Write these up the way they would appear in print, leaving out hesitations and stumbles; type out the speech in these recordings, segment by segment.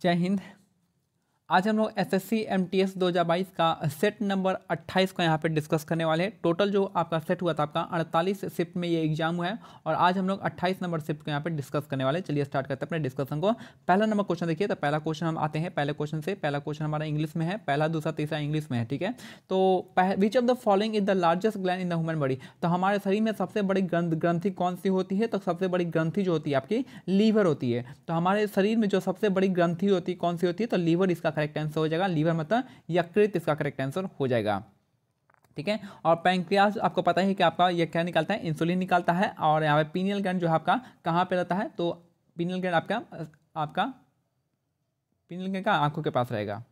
जय हिंद। आज हम लोग एसएससी एमटीएस 2022 का सेट नंबर 28 को यहाँ पे डिस्कस करने वाले हैं। टोटल जो आपका सेट हुआ था आपका 48 शिफ्ट में ये एग्जाम हुआ है और आज हम लोग 28 नंबर शिफ्ट को यहाँ पे डिस्कस करने वाले हैं। चलिए स्टार्ट करते हैं अपने डिस्कसन को। पहला नंबर क्वेश्चन देखिए, तो पहला क्वेश्चन हम आते हैं पहले क्वेश्चन से। पहला क्वेश्चन हमारा इंग्लिश में है, पहला दूसरा तीसरा इंग्लिश में है, ठीक है। तो which of the following is the largest gland in the human body. तो हमारे शरीर में सबसे बड़ी ग्रंथि कौन सी होती है? तो सबसे बड़ी ग्रंथि जो होती है आपकी लीवर होती है। तो हमारे शरीर में जो सबसे बड़ी ग्रंथि होती है कौन सी होती है? तो लीवर इसका करेक्ट आंसर हो जाएगा। लीवर मतलब यकृत इसका करेक्ट आंसर हो जाएगा, ठीक है। और पैंक्रियाज आपको पता है कि आपका ये क्या निकालता है? इंसुलिन निकालता है। और यहाँ पे पीनियल ग्लैंड जो है आपका कहाँ पे रहता है? तो पीनियल ग्लैंड आपका पीनियल ग्लैंड का आंखों के पास रहेगा।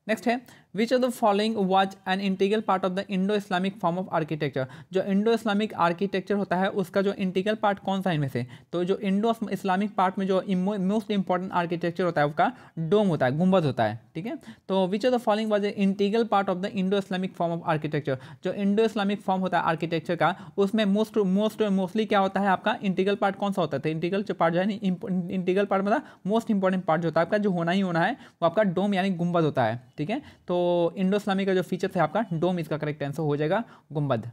नेक्स्ट है which of the following was an integral part of the Indo Islamic form of architecture. जो इंडो इस्लामिक आर्किटेक्चर होता है उसका जो इंटीग्रल पार्ट कौन सा इनमें से? तो जो इंडो इस्लामिक पार्ट में जो मोस्ट इंपॉर्टेंट आर्किटेक्चर होता है उसका डोम होता है, गुंबद होता है, ठीक है। तो which of the following was a integral part of the Indo Islamic form of architecture. जो इंडो इस्लामिक फॉर्म होता है आर्किटेक्चर का उसमें मोस्टली क्या होता है आपका? इंटीग्रल पार्ट कौन सा होता है? तो इंटीग्रल पार्ट जो है इंटीग्रल पार्ट मतलब मोस्ट इंपॉर्टेंट पार्ट जो होता है आपका, जो होना ही होना है वो आपका डोम यानी गुंबद होता है, ठीक है। तो इंडो इस्लामिक का जो फीचर है आपका डोम, इसका करेक्ट आंसर हो जाएगा गुंबद।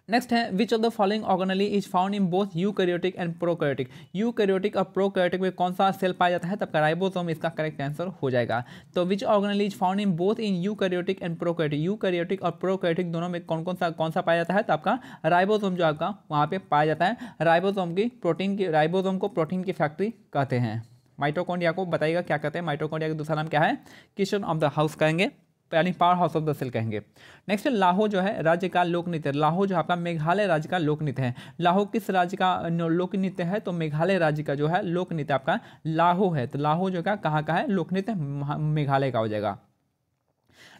नेक्स्ट है which of the following organelle is found in both eukaryotic and prokaryotic. Eukaryotic और प्रोकैरियोटिक में कौन सा सेल पाया जाता है? तब का राइबोसोम इसका करेक्ट आंसर हो जाएगा। तो which organelle is found in both in eukaryotic and prokaryotic. Eukaryotic और प्रोकैरियोटिक दोनों में कौन सा पाया जाता है? तो आपका राइबोसोम जो आपका वहाँ पे पाया जाता है। राइबोसोम को प्रोटीन की फैक्ट्री कहते हैं। माइटोकॉन्ड्रिया को बताइएगा क्या कहते हैं? माइटोकॉन्ड्रिया का दूसरा नाम क्या है? किचन ऑफ द हाउस कहेंगे, यानी power house of the cell कहेंगे। नेक्स्ट लाहो जो है राज्य का लोक नृत्य। लाहो जो आपका मेघालय राज्य का लोक नृत्य है। लाहो किस राज्य का लोक नृत्य है? तो मेघालय राज्य का जो है लोक नृत्य आपका लाहो है। तो लाहो जो कहाँ का है लोक नृत्य? मेघालय का हो जाएगा।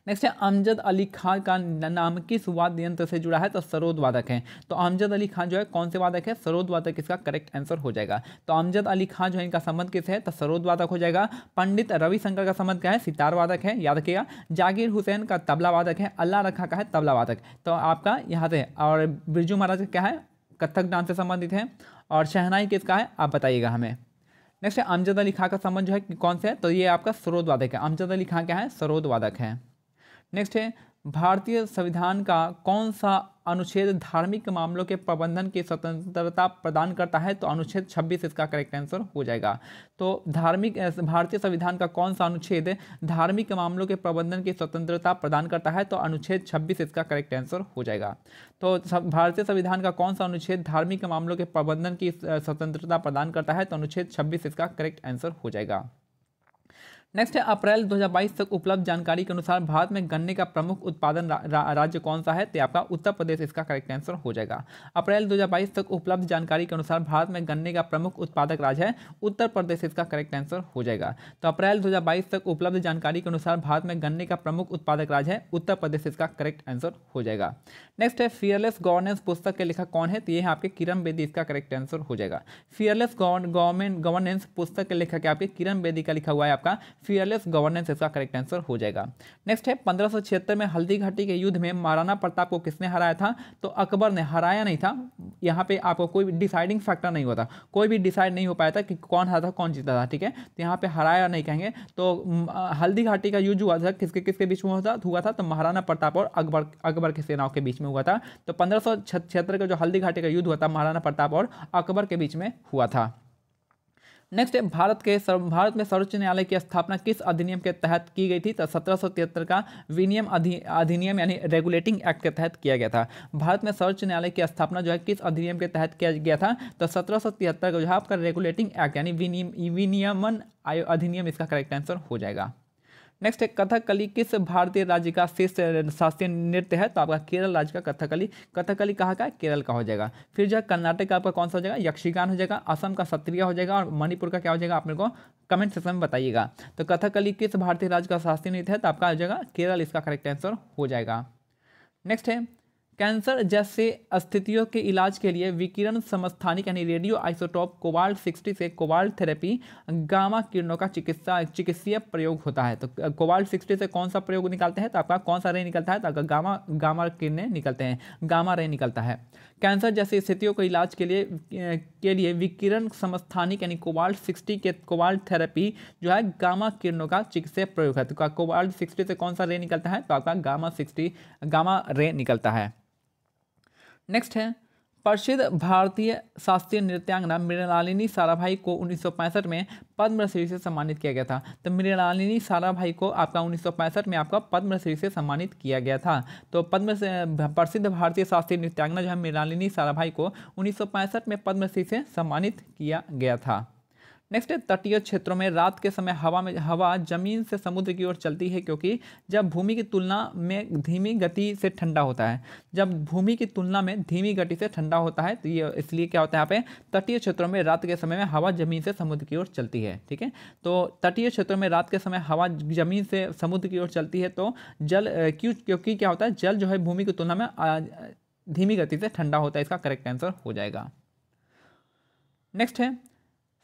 नेक्स्ट है अमजद अली खान का नाम किस वाद्य यंत्र से जुड़ा है? तो सरोद वादक है। तो अमजद अली खान जो है कौन से वादक है? सरोद वादक इसका करेक्ट आंसर हो जाएगा। तो अमजद अली खान जो है इनका संबंध किस है? तो सरोद वादक हो जाएगा। पंडित रविशंकर का संबंध क्या है? सितार वादक है, याद रखिएगा। जाकिर हुसैन का तबला वादक है। अल्लाह रखा का है तबला वादक। तो आपका यहाँ से, और बिरजू महाराज का क्या है? कथक डांस से संबंधित है। और शहनाई किसका है आप बताइएगा हमें। नेक्स्ट है अमजद अली खान का संबंध जो है कौन से है? तो ये आपका सरोद वादक है। अमजद अली खान क्या है? सरोद वादक है। नेक्स्ट है भारतीय संविधान का कौन सा अनुच्छेद धार्मिक मामलों के प्रबंधन की स्वतंत्रता प्रदान करता है? तो अनुच्छेद 26 इसका करेक्ट आंसर हो जाएगा। तो भारतीय संविधान का कौन सा अनुच्छेद धार्मिक मामलों के प्रबंधन की स्वतंत्रता प्रदान करता है? तो अनुच्छेद 26 इसका करेक्ट आंसर हो जाएगा। तो भारतीय संविधान का कौन सा अनुच्छेद धार्मिक मामलों के प्रबंधन की स्वतंत्रता प्रदान करता है? तो अनुच्छेद 26 इसका करेक्ट आंसर हो जाएगा। नेक्स्ट है अप्रैल 2022 तक उपलब्ध जानकारी के अनुसार भारत में गन्ने का प्रमुख उत्पादन राज्य कौन सा है? तो आपका उत्तर प्रदेश इसका करेक्ट आंसर हो जाएगा। अप्रैल 2022 तक उपलब्ध जानकारी के अनुसार भारत में गन्ने का प्रमुख उत्पादक राज्य है उत्तर प्रदेश, इसका करेक्ट आंसर हो जाएगा। तो अप्रैल 2022 तक उपलब्ध जानकारी के अनुसार भारत में गन्ने का प्रमुख उत्पादक राज्य है उत्तर प्रदेश, इसका करेक्ट आंसर हो जाएगा। नेक्स्ट है फियरलेस गवर्नेंस पुस्तक के लेखक कौन है? तो ये है आपके किरण बेदी, इसका करेक्ट आंसर हो जाएगा। फियरलेस गवर्नेंस पुस्तक के लेखक आपके किरण बेदी का लिखा हुआ है आपका फियरलेस गवर्नेंस, इसका करेक्ट आंसर हो जाएगा। नेक्स्ट है 1576 में हल्दी घाटी के युद्ध में महाराणा प्रताप को किसने हराया था? तो अकबर ने हराया नहीं था। यहाँ पे आपको कोई डिसाइडिंग फैक्टर नहीं होता, कोई भी डिसाइड नहीं हो पाया था कि कौन हारा था कौन जीता था, ठीक है। तो यहाँ पे हराया नहीं कहेंगे। तो हल्दी घाटी का युद्ध हुआ था किसके बीच में हुआ था? तो महाराणा प्रताप और अकबर की सेनाओं के बीच में हुआ था। तो 1576 का जो हल्दी घाटी का युद्ध हुआ था महाराणा प्रताप और अकबर के बीच में हुआ था। नेक्स्ट है भारत में सर्वोच्च न्यायालय की स्थापना किस अधिनियम के तहत की गई थी? तो 1773 का विनियम अधिनियम यानी रेगुलेटिंग एक्ट के तहत किया गया था। भारत में सर्वोच्च न्यायालय की स्थापना जो है किस अधिनियम के तहत किया गया था? तो 1773 का जो है आपका रेगुलेटिंग एक्ट यानी विनियमन अधिनियम, इसका करेक्ट आंसर हो जाएगा। नेक्स्ट है कथकली किस भारतीय राज्य का शीर्ष शास्त्रीय नृत्य है? तो आपका केरल राज्य का कथकली। कथकली कहाँ का? केरल का हो जाएगा। फिर जो है कर्नाटक का आपका कौन सा हो जाएगा? यक्षगान हो जाएगा। असम का सत्रिया हो जाएगा। और मणिपुर का क्या हो जाएगा? आप मेरे को कमेंट सेक्शन में बताइएगा। तो कथकली किस भारतीय राज्य का शास्त्रीय नृत्य है? तो आपका हो जाएगा केरल, इसका करेक्ट आंसर हो जाएगा। नेक्स्ट है कैंसर जैसे स्थितियों के इलाज के लिए विकिरण समस्थानिक यानी रेडियो आइसोटोप कोबाल्ट 60 से कोबाल्ट थेरेपी गामा किरणों का चिकित्सीय प्रयोग होता है। तो कोबाल्ट 60 से कौन सा प्रयोग निकालते हैं, तो आपका कौन सा रे निकलता है, तो आपका गामा किरणें निकलते हैं, गामा रे निकलता है। कैंसर जैसी स्थितियों को इलाज के लिए विकिरण समस्थानिक यानी कोबाल्ट 60 के कोबाल्ट थेरेपी जो है गामा किरणों का चिकित्सीय प्रयोग है। तो कोबाल्ट 60 से कौन सा रे निकलता है, तो आपका गामा रे निकलता है। नेक्स्ट है प्रसिद्ध भारतीय शास्त्रीय नृत्यांगना मृणालिनी साराभाई को 1965 में पद्मश्री से सम्मानित किया गया था। तो मृणालिनी साराभाई को आपका 1965 में आपका पद्मश्री से सम्मानित किया गया था। तो प्रसिद्ध भारतीय शास्त्रीय नृत्यांगना जो है मृणालिनी साराभाई को 1965 में पद्मश्री से सम्मानित किया गया था। नेक्स्ट है तटीय क्षेत्रों में रात के समय हवा जमीन से समुद्र की ओर चलती है, क्योंकि जब भूमि की तुलना में धीमी गति से ठंडा होता है। जब भूमि की तुलना में धीमी गति से ठंडा होता है तो ये इसलिए क्या होता है, यहाँ पे तटीय क्षेत्रों में रात के समय में हवा जमीन से समुद्र की ओर चलती है। ठीक है, तो तटीय क्षेत्रों में रात के समय हवा जमीन से समुद्र की ओर चलती है, तो जल क्योंकि क्या होता है, जल जो है भूमि की तुलना में धीमी गति से ठंडा होता है। इसका करेक्ट आंसर हो जाएगा। नेक्स्ट है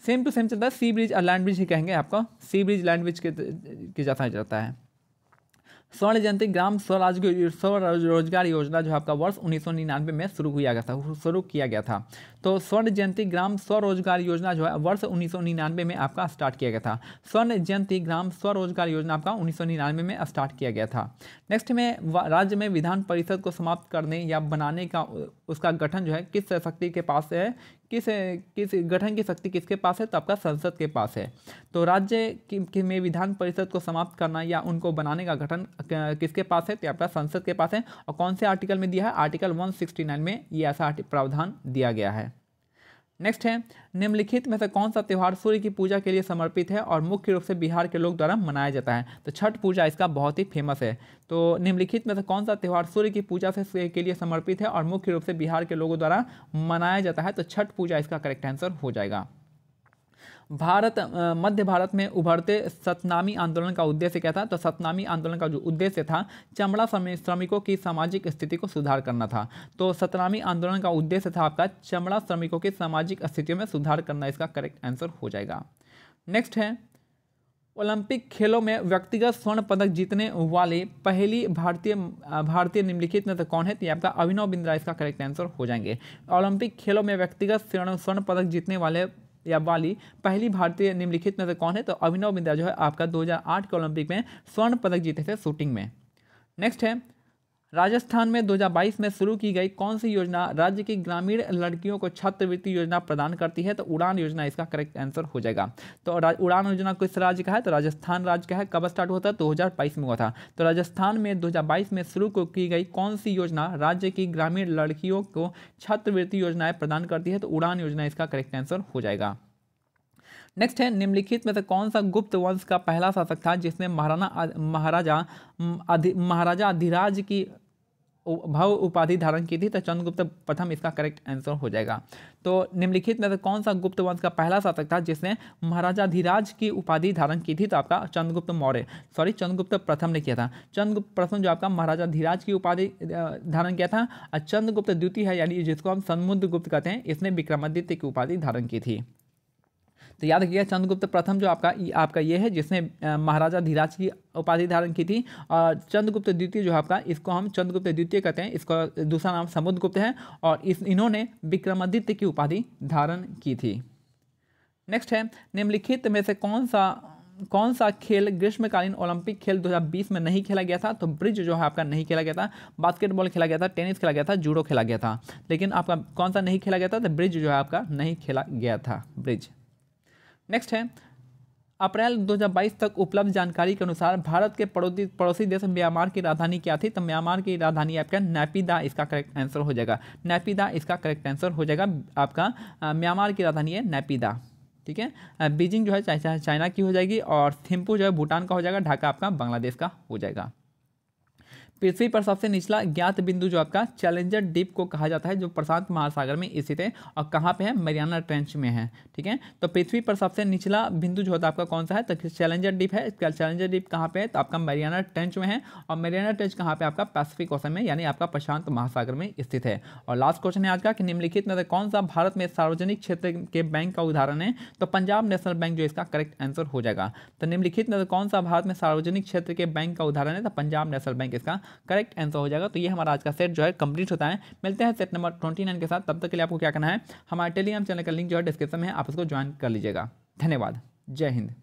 सेम टू सेम चलता है, सी ब्रिज और लैंड ब्रिज ही कहेंगे आपको, सी ब्रिज लैंड ब्रिज के जैसा जाता है। स्वर्ण जयंती ग्राम स्वरोजगार योजना जो आपका वर्ष 1999 में शुरू किया गया था। तो स्वर्ण जयंती ग्राम स्वरोजगार योजना जो है वर्ष 1999 में आपका स्टार्ट किया गया था। स्वर्ण जयंती ग्राम स्वरोजगार योजना आपका 1999 में स्टार्ट किया गया था। नेक्स्ट में राज्य में विधान परिषद को समाप्त करने या बनाने का उसका गठन जो है किस शक्ति के पास है, किस गठन की शक्ति किसके पास है, तो आपका संसद के पास है। तो राज्य में विधान परिषद को समाप्त करना या उनको बनाने का गठन किसके पास है, तो आपका संसद के पास है। और कौन से आर्टिकल में दिया है, आर्टिकल 169 में ये ऐसा प्रावधान दिया गया है। नेक्स्ट है निम्नलिखित में से कौन सा त्यौहार सूर्य की पूजा के लिए समर्पित है और मुख्य रूप से बिहार के लोग द्वारा मनाया जाता है। तो छठ पूजा इसका बहुत ही फेमस है। तो निम्नलिखित में से कौन सा त्यौहार सूर्य की पूजा के लिए समर्पित है और मुख्य रूप से बिहार के लोगों द्वारा मनाया जाता है, तो छठ पूजा इसका करेक्ट आंसर हो जाएगा। मध्य भारत में उभरते सतनामी आंदोलन का उद्देश्य क्या था, तो सतनामी आंदोलन का जो उद्देश्य था चमड़ा श्रमिकों की सामाजिक स्थिति को सुधार करना था। तो सतनामी आंदोलन का उद्देश्य था आपका चमड़ा श्रमिकों की सामाजिक स्थितियों में सुधार करना, इसका करेक्ट आंसर हो जाएगा। नेक्स्ट है ओलंपिक खेलों में व्यक्तिगत स्वर्ण पदक जीतने वाले पहली भारतीय निम्नलिखित में से कौन है, तो आपका अभिनव बिंद्रा इसका करेक्ट आंसर हो जाएंगे। ओलंपिक खेलों में व्यक्तिगत स्वर्ण पदक जीतने वाले या वाली पहली भारतीय निम्नलिखित में से कौन है, तो अभिनव बिंद्रा जो है आपका 2008 के ओलंपिक में स्वर्ण पदक जीते थे शूटिंग में। नेक्स्ट है राजस्थान में 2022 में शुरू की गई कौन सी योजना राज्य की ग्रामीण लड़कियों को छात्रवृत्ति योजना प्रदान करती है, तो उड़ान योजना इसका करेक्ट आंसर हो जाएगा। तो उड़ान योजना किस राज्य का है, तो राजस्थान राज्य का है। कब स्टार्ट हुआ था, 2022 में हुआ था। तो राजस्थान में 2022 में शुरू की गई कौन सी योजना राज्य की ग्रामीण लड़कियों को छात्रवृत्ति योजनाएं प्रदान करती है, तो उड़ान योजना इसका करेक्ट आंसर हो जाएगा। नेक्स्ट है निम्नलिखित में से कौन सा गुप्त वंश का पहला शासक था जिसने महाराजा अधिराज की भव उपाधि धारण की थी, तो चंद्रगुप्त प्रथम इसका करेक्ट आंसर हो जाएगा। तो निम्नलिखित में से कौन सा गुप्त वंश का पहला शासक था जिसने महाराजा धीराज की उपाधि धारण की थी, तो आपका चंद्रगुप्त प्रथम ने किया था। चंद्रगुप्त प्रथम जो आपका महाराजा धीराज की उपाधि धारण किया था, और चंद्रगुप्त द्वितीय है यानी जिसको हम समुद्रगुप्त कहते हैं, इसने विक्रमादित्य की उपाधि धारण की थी। तो याद रखिएगा चंद्रगुप्त प्रथम जो आपका ये है जिसने महाराजा धीराज की उपाधि धारण की थी, और चंद्रगुप्त द्वितीय जो आपका इसको हम चंद्रगुप्त द्वितीय कहते हैं, इसका दूसरा नाम समुद्रगुप्त है, और इन्होंने विक्रमादित्य की उपाधि धारण की थी। नेक्स्ट है निम्नलिखित में से कौन सा खेल ग्रीष्मकालीन ओलंपिक खेल 2020 में नहीं खेला गया था, तो ब्रिज जो है आपका नहीं खेला गया था। बास्केटबॉल खेला गया था, टेनिस खेला गया था, जूडो खेला गया था, लेकिन आपका कौन सा नहीं खेला गया था, तो ब्रिज जो है आपका नहीं खेला गया था, ब्रिज। नेक्स्ट है अप्रैल 2022 तक उपलब्ध जानकारी के अनुसार भारत के पड़ोसी देश म्यांमार की राजधानी क्या थी, तो म्यांमार की राजधानी आपका नैपीदा इसका करेक्ट आंसर हो जाएगा। नैपीदा इसका करेक्ट आंसर हो जाएगा आपका, म्यांमार की राजधानी है नैपीदा। ठीक है, बीजिंग जो है चाइना की हो जाएगी, और थिम्पू जो है भूटान का हो जाएगा, ढाका आपका बांग्लादेश का हो जाएगा। पृथ्वी पर सबसे निचला ज्ञात बिंदु जो आपका चैलेंजर डीप को कहा जाता है, जो प्रशांत महासागर में स्थित है और कहाँ पे है, मैरियाना ट्रेंच में है। ठीक है, तो पृथ्वी पर सबसे निचला बिंदु जो होता है आपका कौन सा है, तो चैलेंजर डीप है। चैलेंजर डीप कहाँ पे है, तो आपका मैरियाना ट्रेंच में है। और मैरियाना ट्रेंच कहाँ पे, आपका पैसिफिक ओशन में, यानी आपका प्रशांत महासागर में स्थित है। और लास्ट क्वेश्चन है आज का कि निम्नलिखित में से कौन सा भारत में सार्वजनिक क्षेत्र के बैंक का उदाहरण है, तो पंजाब नेशनल बैंक जो इसका करेक्ट आंसर हो जाएगा। तो निम्नलिखित में से कौन सा भारत में सार्वजनिक क्षेत्र के बैंक का उदाहरण है, तो पंजाब नेशनल बैंक इसका करेक्ट आंसर हो जाएगा। तो ये हमारा आज का सेट जो है कंप्लीट होता है। मिलते हैं सेट नंबर 29 के साथ। तब तक के लिए आपको क्या करना है, हमारे टेलीग्राम चैनल का लिंक जो है डिस्क्रिप्शन में है, आप उसको ज्वाइन कर लीजिएगा। धन्यवाद। जय हिंद।